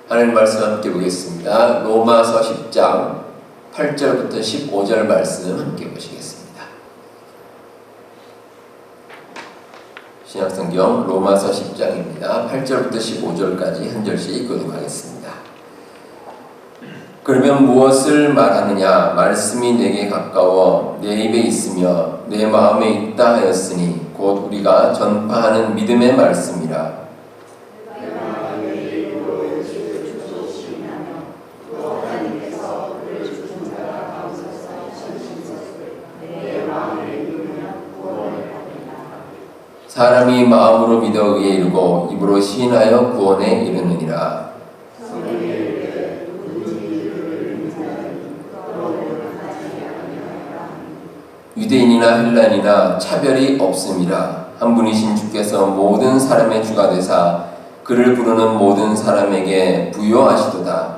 하나님 말씀 함께 보겠습니다. 로마서 10장 8절부터 15절 말씀 함께 보시겠습니다. 신약성경 로마서 10장입니다. 8절부터 15절까지 한 절씩 교독하겠습니다. 그러면 무엇을 말하느냐? 말씀이 내게 가까워 내 입에 있으며 내 마음에 있다 하였으니 곧 우리가 전파하는 믿음의 말씀이라. 사람이 마음으로 믿어 의에 이르고 입으로 시인하여 구원에 이르느니라. 유대인이나 헬라인이나 차별이 없음이라. 한 분이신 주께서 모든 사람의 주가 되사 그를 부르는 모든 사람에게 부요하시도다.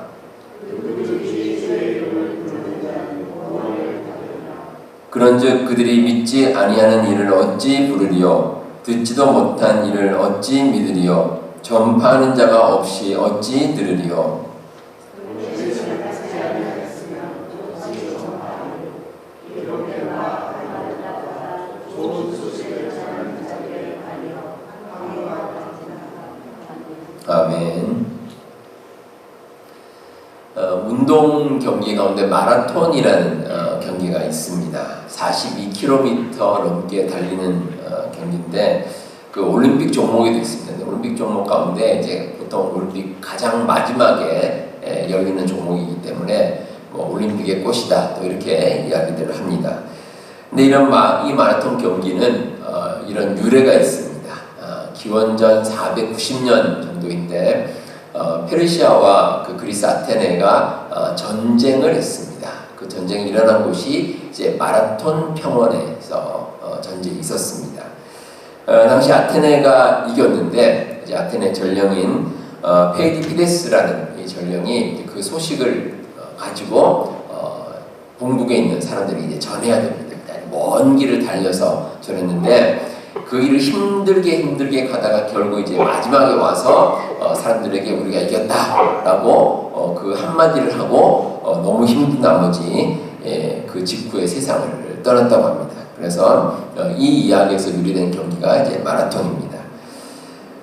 그런즉 그들이 믿지 아니하는 이를 어찌 부르리요? 듣지도 못한 이를 어찌 믿으리요? 전파하는 자가 없이 어찌 들으리요? 아멘. 운동 경기 가운데 마라톤이라는 경기가 있습니다. 42km 넘게 달리는 경기인데 그 올림픽 종목에도 있습니다. 올림픽 종목 가운데 이제 보통 올림픽 가장 마지막에 열리는 종목이기 때문에 뭐 올림픽의 꽃이다 또 이렇게 이야기들을 합니다. 근데 이 마라톤 경기는 이런 유래가 있습니다. 기원전 490년 정도인데 페르시아와 그 그리스 아테네가 전쟁을 했습니다. 그 전쟁이 일어난 곳이 이제 마라톤 평원에서 전쟁이 있었습니다. 당시 아테네가 이겼는데 이제 아테네 전령인 페이디피데스라는 이 전령이 그 소식을 가지고 본국에 있는 사람들이 이제 전해야 됩니다. 먼 길을 달려서 전했는데 그 일을 힘들게 가다가 결국 이제 마지막에 와서 사람들에게 우리가 이겼다라고 그 한마디를 하고 너무 힘든 나머지 그 직후에 세상을 떠났다고 합니다. 그래서 이 이야기에서 유래된 경기가 이제 마라톤입니다.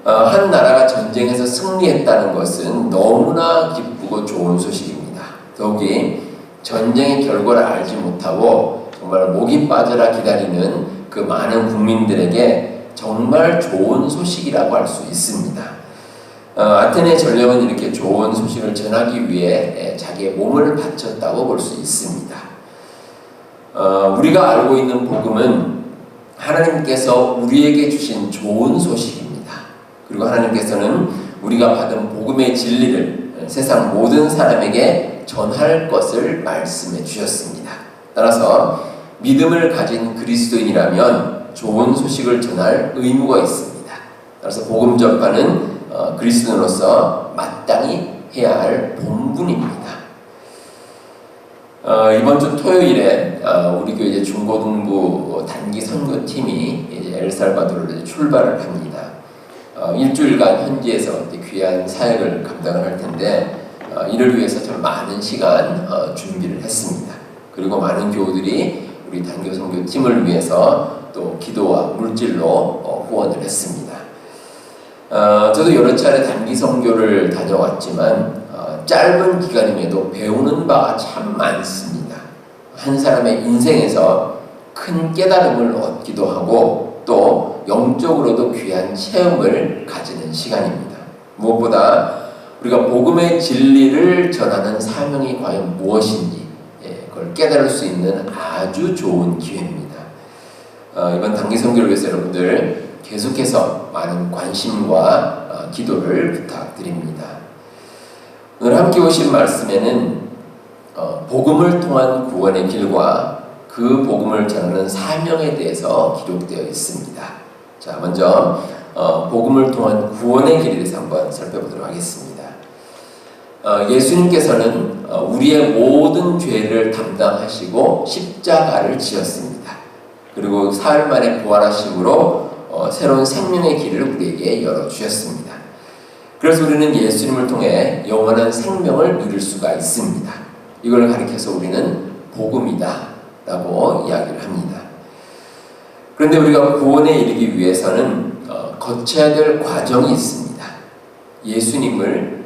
한 나라가 전쟁에서 승리했다는 것은 너무나 기쁘고 좋은 소식입니다. 더욱이 전쟁의 결과를 알지 못하고 정말 목이 빠져라 기다리는 그 많은 국민들에게 정말 좋은 소식이라고 할 수 있습니다. 아테네 전령은 이렇게 좋은 소식을 전하기 위해 자기의 몸을 바쳤다고 볼 수 있습니다. 우리가 알고 있는 복음은 하나님께서 우리에게 주신 좋은 소식입니다. 그리고 하나님께서는 우리가 받은 복음의 진리를 세상 모든 사람에게 전할 것을 말씀해 주셨습니다. 따라서 믿음을 가진 그리스도인이라면 좋은 소식을 전할 의무가 있습니다. 따라서 복음 전파는 그리스도인으로서 마땅히 해야 할 본분입니다. 이번 주 토요일에 우리 교회 중고등부 단기 선교팀이 이제 엘살바도르를 출발을 합니다. 일주일간 현지에서 귀한 사역을 감당을 할 텐데 이를 위해서 참 많은 시간 준비를 했습니다. 그리고 많은 교우들이 우리 단기 선교팀을 위해서 또 기도와 물질로 후원을 했습니다. 저도 여러 차례 단기 선교를 다녀왔지만 짧은 기간임에도 배우는 바가 참 많습니다. 한 사람의 인생에서 큰 깨달음을 얻기도 하고 또 영적으로도 귀한 체험을 가지는 시간입니다. 무엇보다 우리가 복음의 진리를 전하는 사명이 과연 무엇인지 그걸 깨달을 수 있는 아주 좋은 기회입니다. 이번 단기 선교를 위해서 여러분들 계속해서 많은 관심과 기도를 부탁드립니다. 오늘 함께 오신 말씀에는 복음을 통한 구원의 길과 그 복음을 전하는 사명에 대해서 기록되어 있습니다. 자, 먼저 복음을 통한 구원의 길에 대해서 한번 살펴보도록 하겠습니다. 예수님께서는 우리의 모든 죄를 담당하시고 십자가를 지었습니다. 그리고 사흘 만에 부활하심으로 새로운 생명의 길을 우리에게 열어주셨습니다. 그래서 우리는 예수님을 통해 영원한 생명을 누릴 수가 있습니다. 이걸 가리켜서 우리는 복음이다 라고 이야기를 합니다. 그런데 우리가 구원에 이르기 위해서는 거쳐야 될 과정이 있습니다. 예수님을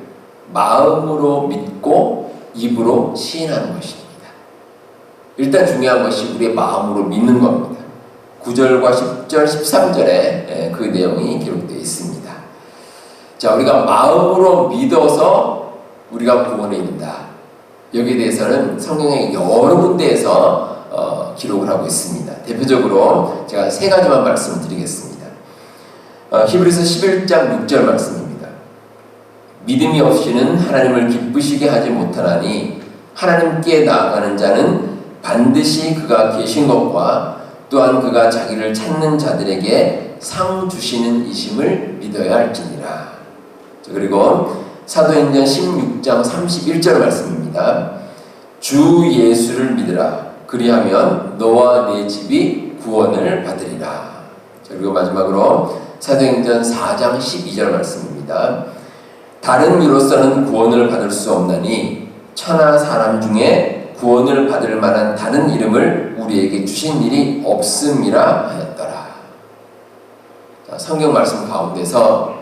마음으로 믿고 입으로 시인하는 것입니다. 일단 중요한 것이 우리의 마음으로 믿는 겁니다. 9절과 10절, 13절에 그 내용이 기록되어 있습니다. 자, 우리가 마음으로 믿어서 우리가 구원에 이른다. 여기에 대해서는 성경의 여러 군데에서 기록을 하고 있습니다. 대표적으로 제가 세 가지만 말씀드리겠습니다. 히브리서 11장 6절 말씀입니다. 믿음이 없이는 하나님을 기쁘시게 하지 못하나니 하나님께 나아가는 자는 반드시 그가 계신 것과 또한 그가 자기를 찾는 자들에게 상 주시는 이심을 믿어야 할지니라. 그리고 사도행전 16장 31절 말씀입니다. 주 예수를 믿으라. 그리하면 너와 네 집이 구원을 받으리라. 그리고 마지막으로 사도행전 4장 12절 말씀입니다. 다른 이로서는 구원을 받을 수 없나니 천하 사람 중에 구원을 받을 만한 다른 이름을 우리에게 주신 일이 없음이라 하였더라. 자, 성경 말씀 가운데서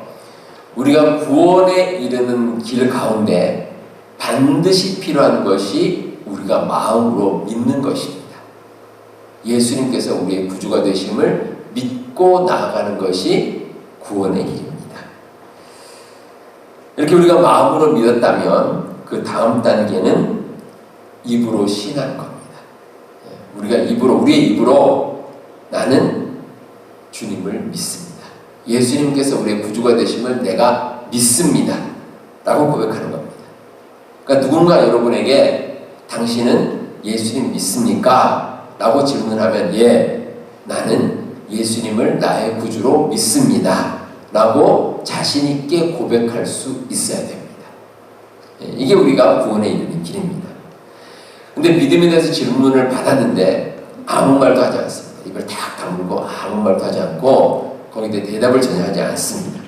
우리가 구원에 이르는 길 가운데 반드시 필요한 것이 우리가 마음으로 믿는 것입니다. 예수님께서 우리의 구주가 되심을 믿고 나아가는 것이 구원의 길입니다. 이렇게 우리가 마음으로 믿었다면 그 다음 단계는 입으로 시인하는 겁니다. 우리가 우리의 입으로 나는 주님을 믿습니다. 예수님께서 우리의 구주가 되심을 내가 믿습니다. 라고 고백하는 겁니다. 그러니까 누군가 여러분에게 당신은 예수님 믿습니까? 라고 질문하면 예, 나는 예수님을 나의 구주로 믿습니다. 라고 자신 있게 고백할 수 있어야 됩니다. 이게 우리가 구원에 이르는 길입니다. 근데 믿음에 대해서 질문을 받았는데 아무 말도 하지 않습니다. 입을 탁 다물고 아무 말도 하지 않고 거기에 대답을 전혀 하지 않습니다.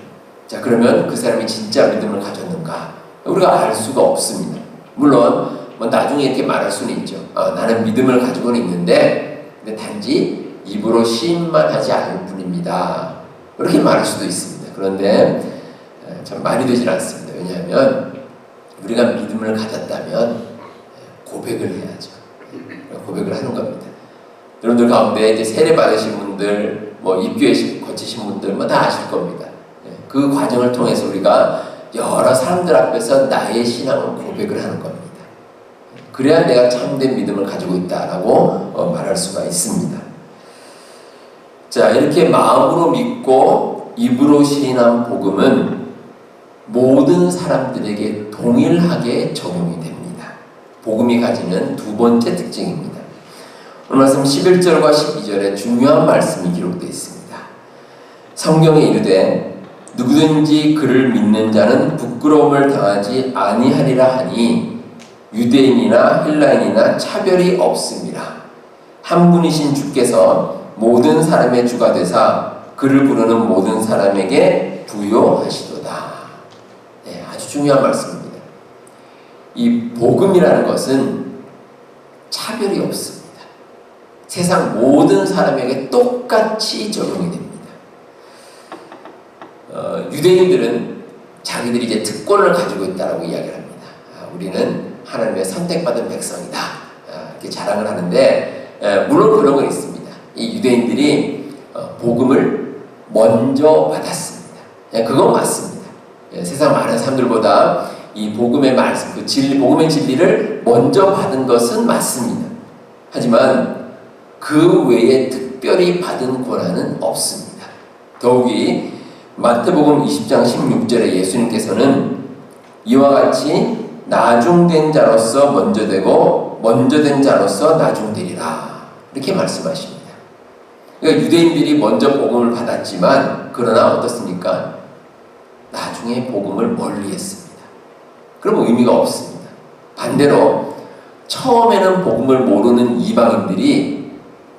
자, 그러면 그 사람이 진짜 믿음을 가졌는가? 우리가 알 수가 없습니다. 물론 뭐 나중에 이렇게 말할 수는 있죠. 나는 믿음을 가지고는 있는데 근데 단지 입으로 시인만 하지 않을 뿐입니다. 이렇게 말할 수도 있습니다. 그런데 참 말이 되질 않습니다. 왜냐하면 우리가 믿음을 가졌다면 고백을 해야죠. 고백을 하는 겁니다. 여러분들 가운데 이제 세례 받으신 분들, 뭐 입교에 거치신 분들 뭐 다 아실 겁니다. 그 과정을 통해서 우리가 여러 사람들 앞에서 나의 신앙을 고백을 하는 겁니다. 그래야 내가 참된 믿음을 가지고 있다라고 말할 수가 있습니다. 자, 이렇게 마음으로 믿고 입으로 시인한 복음은 모든 사람들에게 동일하게 적용이 됩니다. 복음이 가지는 두 번째 특징입니다. 오늘 말씀 11절과 12절에 중요한 말씀이 기록되어 있습니다. 성경에 이르되 누구든지 그를 믿는 자는 부끄러움을 당하지 아니하리라 하니 유대인이나 헬라인이나 차별이 없음이라. 한 분이신 주께서 모든 사람의 주가 되사 그를 부르는 모든 사람에게 부요하시도다. 네, 아주 중요한 말씀입니다. 이 복음이라는 것은 차별이 없습니다. 세상 모든 사람에게 똑같이 적용이 됩니다. 유대인들은 자기들이 이제 특권을 가지고 있다라고 이야기를 합니다. 우리는 하나님의 선택받은 백성이다. 이렇게 자랑을 하는데 물론 그런 건 있습니다. 이 유대인들이 복음을 먼저 받았습니다. 그건 맞습니다. 세상 많은 사람들보다 이 복음의 말씀, 복음의 진리를 먼저 받은 것은 맞습니다. 하지만 그 외에 특별히 받은 권한은 없습니다. 더욱이 마태복음 20장 16절에 예수님께서는 이와 같이 나중된 자로서 먼저 되고 먼저 된 자로서 나중되리라 이렇게 말씀하십니다. 그러니까 유대인들이 먼저 복음을 받았지만 그러나 어떻습니까? 나중에 복음을 멀리했습니다. 그럼 의미가 없습니다. 반대로 처음에는 복음을 모르는 이방인들이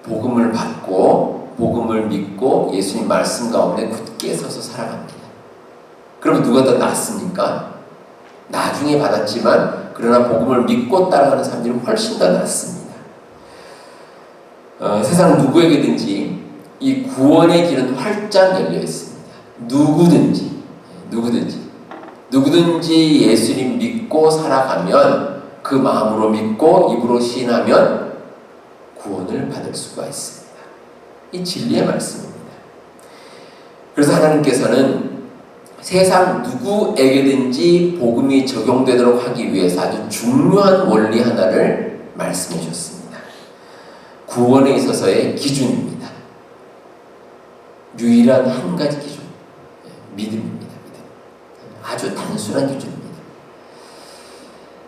복음을 받고 복음을 믿고 예수님 말씀 가운데 굳게 서서 살아갑니다. 그러면 누가 더 낫습니까? 나중에 받았지만 그러나 복음을 믿고 따라가는 사람들이 훨씬 더 낫습니다. 세상 누구에게든지 이 구원의 길은 활짝 열려 있습니다. 누구든지 예수님 믿고 살아가면, 그 마음으로 믿고 입으로 시인하면 구원을 받을 수가 있습니다. 이 진리의 말씀입니다. 그래서 하나님께서는 세상 누구에게든지 복음이 적용되도록 하기 위해서 아주 중요한 원리 하나를 말씀해 주셨습니다. 구원에 있어서의 기준입니다. 유일한 한 가지 기준, 믿음입니다. 믿음. 아주 단순한 기준입니다.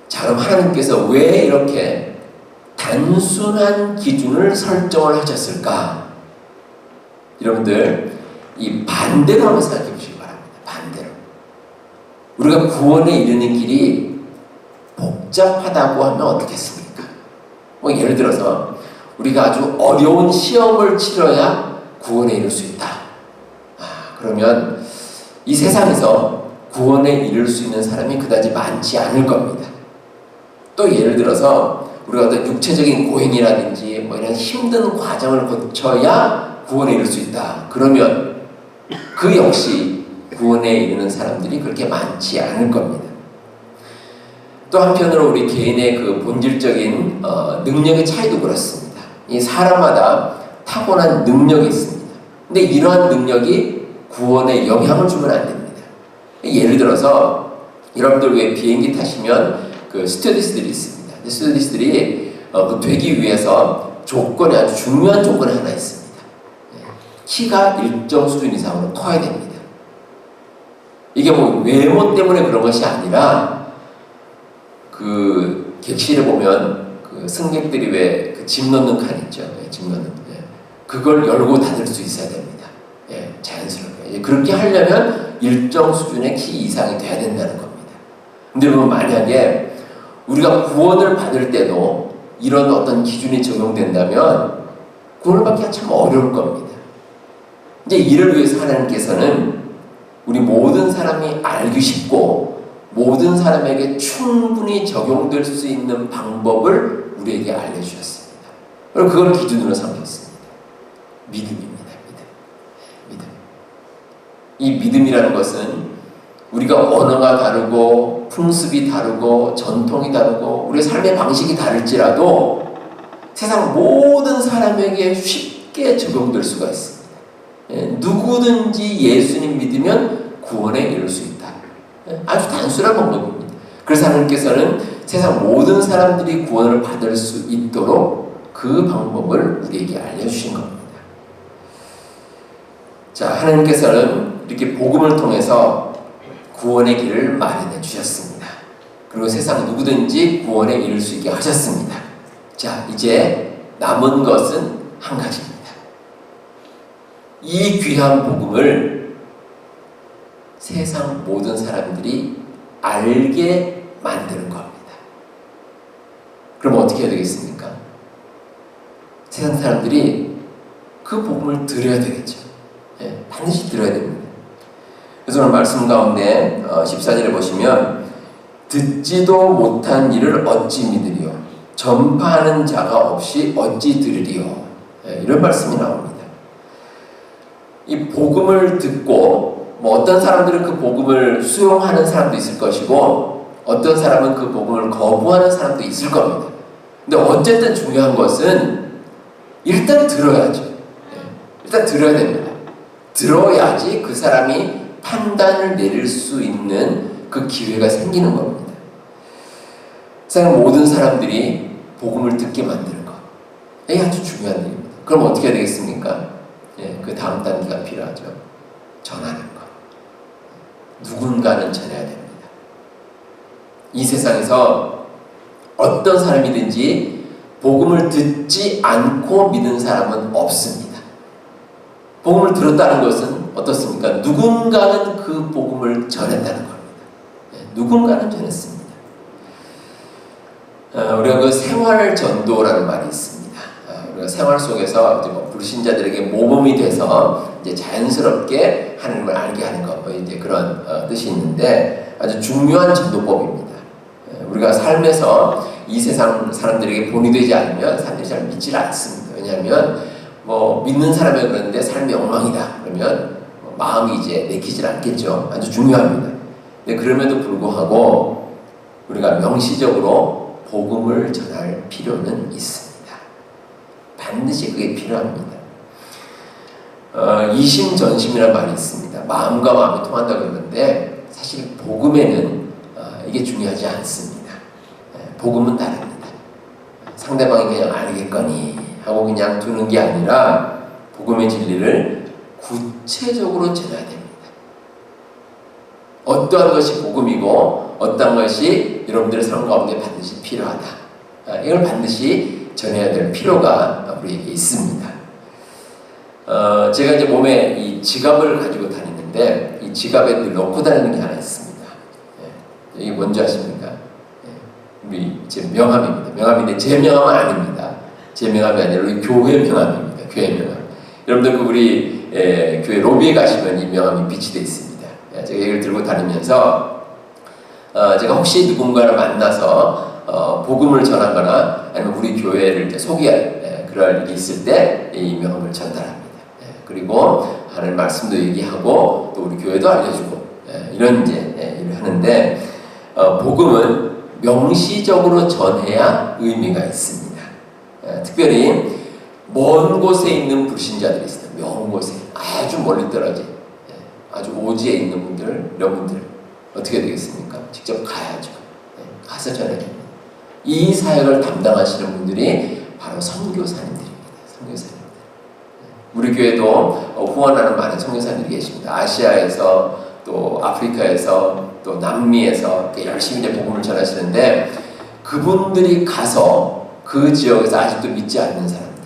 자, 그럼 하나님께서 왜 이렇게 단순한 기준을 설정을 하셨을까? 여러분들, 이 반대로 한번 생각해 보시기 바랍니다. 반대로. 우리가 구원에 이르는 길이 복잡하다고 하면 어떻겠습니까? 예를 들어서 우리가 아주 어려운 시험을 치러야 구원에 이를 수 있다. 그러면 이 세상에서 구원에 이를 수 있는 사람이 그다지 많지 않을 겁니다. 또 예를 들어서 우리가 어떤 육체적인 고행이라든지 이런 힘든 과정을 거쳐야 구원에 이를 수 있다. 그러면 그 역시 구원에 이르는 사람들이 그렇게 많지 않을 겁니다. 또 한편으로 우리 개인의 그 본질적인 능력의 차이도 그렇습니다. 이 사람마다 타고난 능력이 있습니다. 근데 이러한 능력이 구원에 영향을 주면 안 됩니다. 예를 들어서 여러분들 왜 비행기 타시면 그 스튜어디스들이 있습니다. 스튜어디스들이 되기 위해서 조건이 아주 중요한 조건이 하나 있습니다. 키가 일정 수준 이상으로 커야 됩니다. 이게 외모 때문에 그런 것이 아니라 그 객실에 보면 그 승객들이 왜 그 짐 넣는 칸 있죠. 짐 넣는. 그걸 열고 닫을 수 있어야 됩니다. 자연스럽게. 그렇게 하려면 일정 수준의 키 이상이 돼야 된다는 겁니다. 근데 여러분, 만약에 우리가 구원을 받을 때도 이런 어떤 기준이 적용된다면 구원을 받기가 참 어려울 겁니다. 이제 이를 위해서 하나님께서는 우리 모든 사람이 알기 쉽고 모든 사람에게 충분히 적용될 수 있는 방법을 우리에게 알려주셨습니다. 그리고 그걸 기준으로 삼겠습니다. 믿음입니다. 믿음. 이 믿음이라는 것은 우리가 언어가 다르고 풍습이 다르고 전통이 다르고 우리의 삶의 방식이 다를지라도 세상 모든 사람에게 쉽게 적용될 수가 있습니다. 누구든지 예수님 믿으면 구원에 이를 수 있다. 아주 단순한 방법입니다. 그래서 하나님께서는 세상 모든 사람들이 구원을 받을 수 있도록 그 방법을 우리에게 알려주신 겁니다. 자, 하나님께서는 이렇게 복음을 통해서 구원의 길을 마련해 주셨습니다. 그리고 세상 누구든지 구원에 이를 수 있게 하셨습니다. 자, 이제 남은 것은 한 가지입니다. 이 귀한 복음을 세상 모든 사람들이 알게 만드는 겁니다. 그럼 어떻게 해야 되겠습니까? 세상 사람들이 그 복음을 들어야 되겠죠. 반드시 들어야 됩니다. 그래서 오늘 말씀 가운데 14절에 보시면 듣지도 못한 일을 어찌 믿으리요? 전파하는 자가 없이 어찌 들으리요? 이런 말씀이 나옵니다. 이 복음을 듣고 어떤 사람들은 그 복음을 수용하는 사람도 있을 것이고 어떤 사람은 그 복음을 거부하는 사람도 있을 겁니다. 근데 어쨌든 중요한 것은 일단 들어야죠. 일단 들어야 됩니다. 들어야지 그 사람이 판단을 내릴 수 있는 그 기회가 생기는 겁니다. 세상 모든 사람들이 복음을 듣게 만드는 것. 이게 아주 중요한 일입니다. 그럼 어떻게 해야 되겠습니까? 그 다음 단계가 필요하죠. 전하는 것. 누군가는 전해야 됩니다. 이 세상에서 어떤 사람이든지 복음을 듣지 않고 믿는 사람은 없습니다. 복음을 들었다는 것은 어떻습니까? 누군가는 그 복음을 전했다는 겁니다. 누군가는 전했습니다. 우리가 그 생활 전도라는 말이 있습니다. 우리가 생활 속에서 불신자들에게 모범이 돼서 이제 자연스럽게 하나님을 알게 하는 것, 이제 그런 뜻이 있는데 아주 중요한 전도법입니다. 우리가 삶에서 이 세상 사람들에게 본이 되지 않으면 사람들이 잘 믿질 않습니다. 왜냐하면 뭐 믿는 사람이 그러는데 삶이 엉망이다 그러면 마음이 이제 내키질 않겠죠. 아주 중요합니다. 근데 그럼에도 불구하고 우리가 명시적으로 복음을 전할 필요는 있습니다. 반드시 그게 필요합니다. 이심전심이라는 말이 있습니다. 마음과 마음이 통한다고 그러는데 사실 복음에는 이게 중요하지 않습니다. 복음은 다릅니다. 상대방이 그냥 알겠거니 하고 그냥 두는 게 아니라 복음의 진리를 구체적으로 전해야 됩니다. 어떠한 것이 복음이고 어떠한 것이 여러분들의 삶 가운데 반드시 필요하다. 이걸 반드시 전해야 될 필요가 우리에게 있습니다. 제가 이제 몸에 이 지갑을 가지고 다니는데 이 지갑에 늘 넣고 다니는 게 하나 있습니다. 이게 뭔지 아십니까? 우리 제 명함입니다. 명함인데 제 명함은 아닙니다. 제 명함이 아니라 우리 교회 명함입니다. 교회 명함. 여러분들 그 우리 교회 로비에 가시면 이 명함이 비치되어 있습니다. 제가 이걸 들고 다니면서 제가 혹시 누군가를 만나서 복음을 전하거나 아니면 우리 교회를 이제 소개할 그럴 일이 있을 때 이 명함을 전달합니다. 그리고 하나님 말씀도 얘기하고 또 우리 교회도 알려주고 이런 이제 일을 하는데 복음은 명시적으로 전해야 의미가 있습니다. 특별히 먼 곳에 있는 불신자들이 있습니다. 먼 곳에 아주 멀리 떨어진 아주 오지에 있는 분들, 이런 분들 어떻게 되겠습니까? 직접 가야죠. 가서 전해야 됩니다. 이 사역을 담당하시는 분들이 바로 선교사님들입니다. 선교사님들. 우리 교회도 후원하는 많은 선교사님들이 계십니다. 아시아에서 또 아프리카에서 또 남미에서 열심히 이제 복음을 전하시는데 그분들이 가서 그 지역에서 아직도 믿지 않는 사람들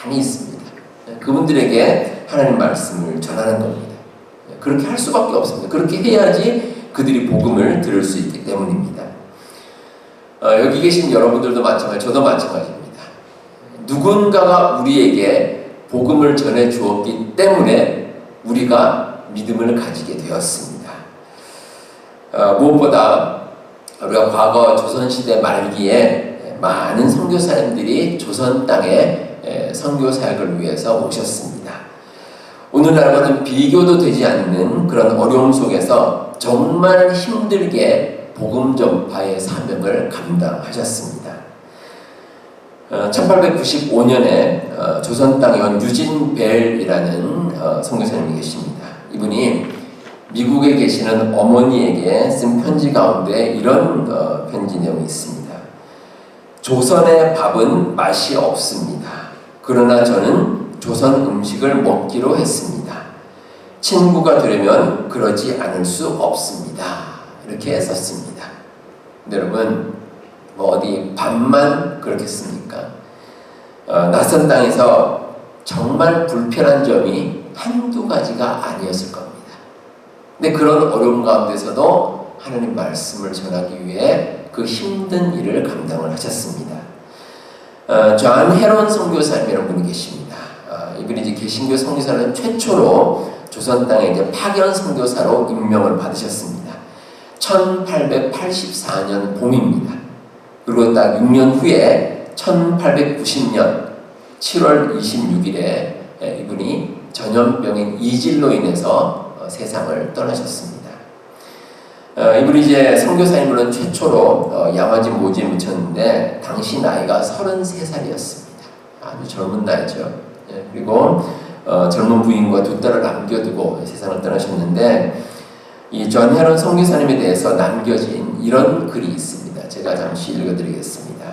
많이 있습니다. 그분들에게 하나님 말씀을 전하는 겁니다. 그렇게 할 수밖에 없습니다. 그렇게 해야지 그들이 복음을 들을 수 있기 때문입니다. 여기 계신 여러분들도 마찬가지, 저도 마찬가지입니다. 누군가가 우리에게 복음을 전해 주었기 때문에 우리가 믿음을 가지게 되었습니다. 무엇보다 우리가 과거 조선시대 말기에 많은 선교사님들이 조선 땅에 선교 사역을 위해서 오셨습니다. 오늘날과는 비교도 되지 않는 그런 어려움 속에서 정말 힘들게 복음 전파의 사명을 감당하셨습니다. 1895년에 조선 땅에 온 유진 벨이라는 선교사님이 계십니다. 이분이 미국에 계시는 어머니에게 쓴 편지 가운데 이런 편지 내용이 있습니다. 조선의 밥은 맛이 없습니다. 그러나 저는 조선 음식을 먹기로 했습니다. 친구가 되려면 그러지 않을 수 없습니다. 이렇게 썼습니다. 근데 여러분, 뭐 어디 밥만 그렇겠습니까? 낯선 땅에서 정말 불편한 점이 한두 가지가 아니었을 겁니다. 근데 그런 어려움 가운데서도 하나님 말씀을 전하기 위해 그 힘든 일을 감당을 하셨습니다. 존 헤론 선교사님이라는 분이 계십니다. 이분이 이제 개신교 선교사는 최초로 조선 땅에 이제 파견 선교사로 임명을 받으셨습니다. 1884년 봄입니다. 그리고 딱 6년 후에 1890년 7월 26일에 이분이 전염병인 이질로 인해서 세상을 떠나셨습니다. 이분이 이제 선교사님으로는 최초로 양화진 모지에 묻혔는데 당시 나이가 33살이었습니다. 아주 젊은 나이죠. 그리고 젊은 부인과 두 딸을 남겨두고 세상을 떠나셨는데 이 존 헤런 선교사님에 대해서 남겨진 이런 글이 있습니다. 제가 잠시 읽어드리겠습니다.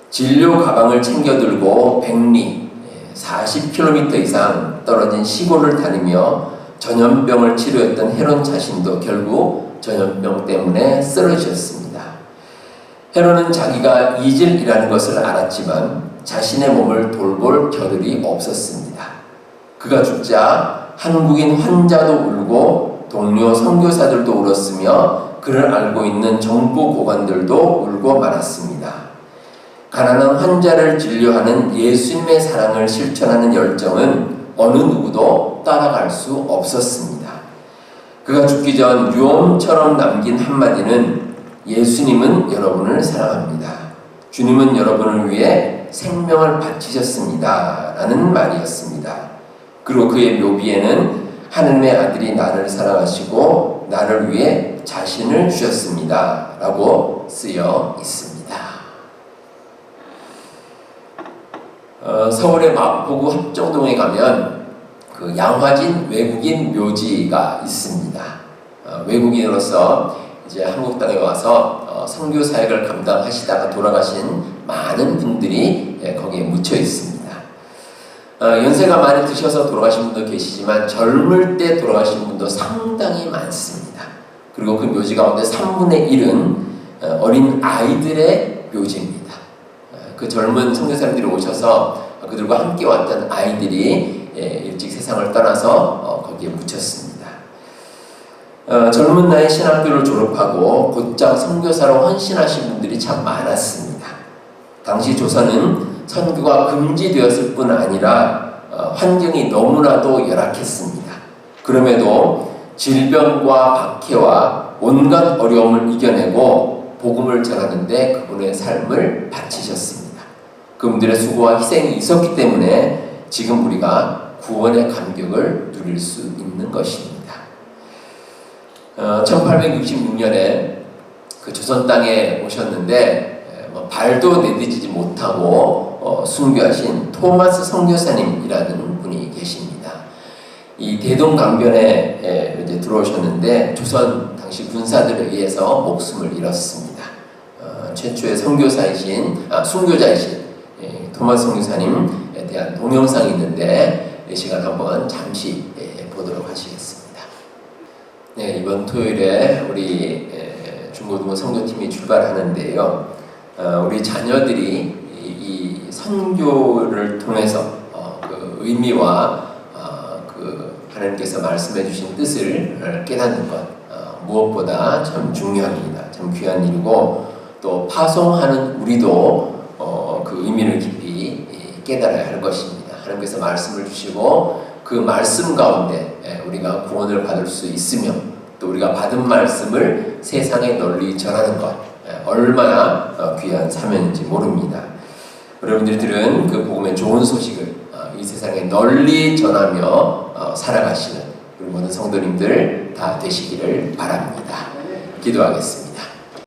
진료 가방을 챙겨들고 100리, 40km 이상 떨어진 시골을 다니며 전염병을 치료했던 헤론 자신도 결국 전염병 때문에 쓰러지셨습니다. 헤론은 자기가 이질이라는 것을 알았지만 자신의 몸을 돌볼 겨를이 없었습니다. 그가 죽자 한국인 환자도 울고 동료 선교사들도 울었으며 그를 알고 있는 정부 고관들도 울고 말았습니다. 가난한 환자를 진료하는 예수님의 사랑을 실천하는 열정은 어느 누구도 따라갈 수 없었습니다. 그가 죽기 전 유언처럼 남긴 한마디는 예수님은 여러분을 사랑합니다. 주님은 여러분을 위해 생명을 바치셨습니다. 라는 말이었습니다. 그리고 그의 묘비에는 하느님의 아들이 나를 사랑하시고 나를 위해 자신을 주셨습니다. 라고 쓰여 있습니다. 서울의 마포구 합정동에 가면 그 양화진 외국인 묘지가 있습니다. 외국인으로서 이제 한국 땅에 와서 선교 사역을 감당하시다가 돌아가신 많은 분들이 거기에 묻혀 있습니다. 연세가 많이 드셔서 돌아가신 분도 계시지만 젊을 때 돌아가신 분도 상당히 많습니다. 그리고 그 묘지 가운데 3분의 1은 어린 아이들의 묘지입니다. 그 젊은 선교사님들이 오셔서 그들과 함께 왔던 아이들이 일찍 세상을 떠나서 거기에 묻혔습니다. 젊은 나이에 신학교를 졸업하고 곧장 선교사로 헌신하신 분들이 참 많았습니다. 당시 조선은 선교가 금지되었을 뿐 아니라 환경이 너무나도 열악했습니다. 그럼에도 질병과 박해와 온갖 어려움을 이겨내고 복음을 전하는데 그분의 삶을 바치셨습니다. 그분들의 수고와 희생이 있었기 때문에 지금 우리가 구원의 감격을 누릴 수 있는 것입니다. 1866년에 그 조선 땅에 오셨는데 발도 내디디지 못하고 순교하신 토마스 선교사님이라는 분이 계십니다. 이 대동강변에 이제 들어오셨는데 조선 당시 군사들에 의해서 목숨을 잃었습니다. 최초의 선교사이신 순교자이신 토마스 선교사님에 대한 동영상이 있는데 이 시간 한번 잠시 보도록 하시겠습니다. 네, 이번 토요일에 우리 중고등부 선교팀이 출발하는데요. 우리 자녀들이 이 선교를 통해서 그 의미와 그 하나님께서 말씀해 주신 뜻을 깨닫는 것 무엇보다 참 중요합니다. 참 귀한 일이고 또 파송하는 우리도 그 의미를 깊이 깨달아야 할 것입니다. 하나님께서 말씀을 주시고 그 말씀 가운데 우리가 구원을 받을 수 있으며 또 우리가 받은 말씀을 세상에 널리 전하는 것 얼마나 귀한 사명인지 모릅니다. 여러분들이 들은 그 복음의 좋은 소식을 이 세상에 널리 전하며 살아가시는 우리 모든 성도님들 다 되시기를 바랍니다. 기도하겠습니다.